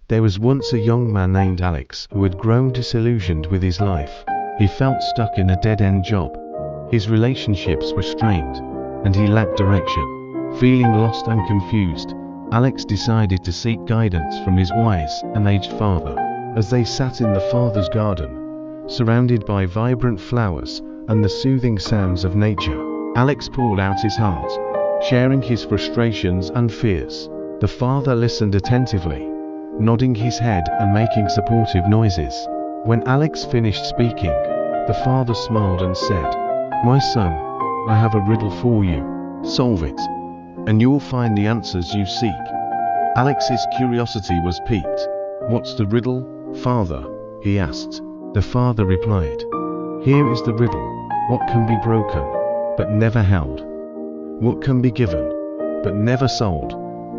There was once a young man named Alex who had grown disillusioned with his life. He felt stuck in a dead-end job. His relationships were strained, and he lacked direction. Feeling lost and confused, Alex decided to seek guidance from his wise and aged father. As they sat in the father's garden, surrounded by vibrant flowers and the soothing sounds of nature, Alex poured out his heart, sharing his frustrations and fears. The father listened attentively, nodding his head and making supportive noises. When Alex finished speaking, the father smiled and said, "My son, I have a riddle for you. Solve it, and you'll find the answers you seek." Alex's curiosity was piqued. "What's the riddle, father?" he asked. The father replied, "Here is the riddle. What can be broken, but never held? What can be given, but never sold?"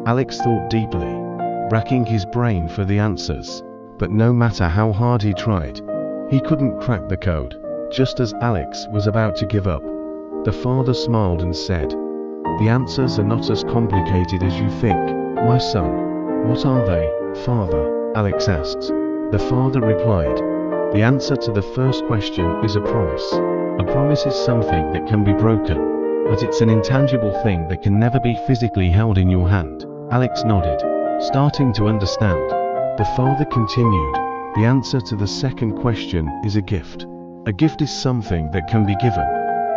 Alex thought deeply, racking his brain for the answers. But no matter how hard he tried, he couldn't crack the code. Just as Alex was about to give up, the father smiled and said, "The answers are not as complicated as you think, my son." "What are they, father?" Alex asked. The father replied, "The answer to the first question is a promise. A promise is something that can be broken, but it's an intangible thing that can never be physically held in your hand." Alex nodded, starting to understand. The father continued, "The answer to the second question is a gift. A gift is something that can be given,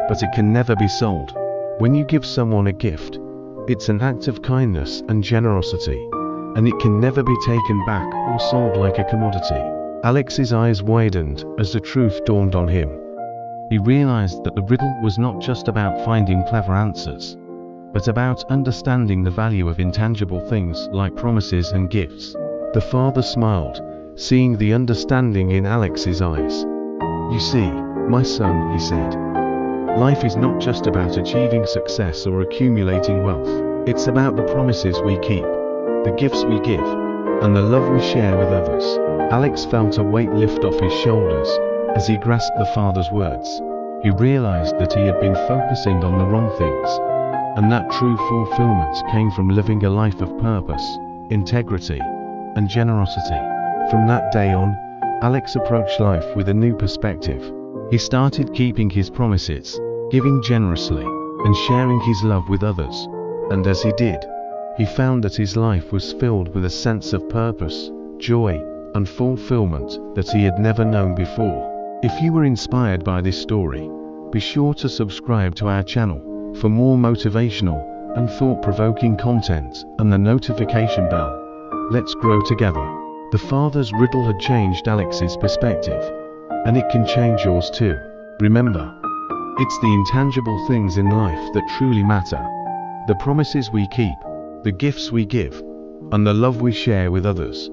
but it can never be sold. When you give someone a gift, it's an act of kindness and generosity, and it can never be taken back or sold like a commodity." Alex's eyes widened as the truth dawned on him. He realized that the riddle was not just about finding clever answers, but about understanding the value of intangible things like promises and gifts. The father smiled, seeing the understanding in Alex's eyes. "You see, my son," he said, "life is not just about achieving success or accumulating wealth. It's about the promises we keep, the gifts we give, and the love we share with others." Alex felt a weight lift off his shoulders as he grasped the father's words. He realized that he had been focusing on the wrong things, and that true fulfillment came from living a life of purpose, integrity, and generosity. From that day on, Alex approached life with a new perspective. He started keeping his promises, giving generously, and sharing his love with others. And as he did, he found that his life was filled with a sense of purpose, joy, and fulfillment that he had never known before. If you were inspired by this story, be sure to subscribe to our channel for more motivational and thought-provoking content, and the notification bell. Let's grow together. The father's riddle had changed Alex's perspective, and it can change yours too. Remember, it's the intangible things in life that truly matter. The promises we keep, the gifts we give, and the love we share with others.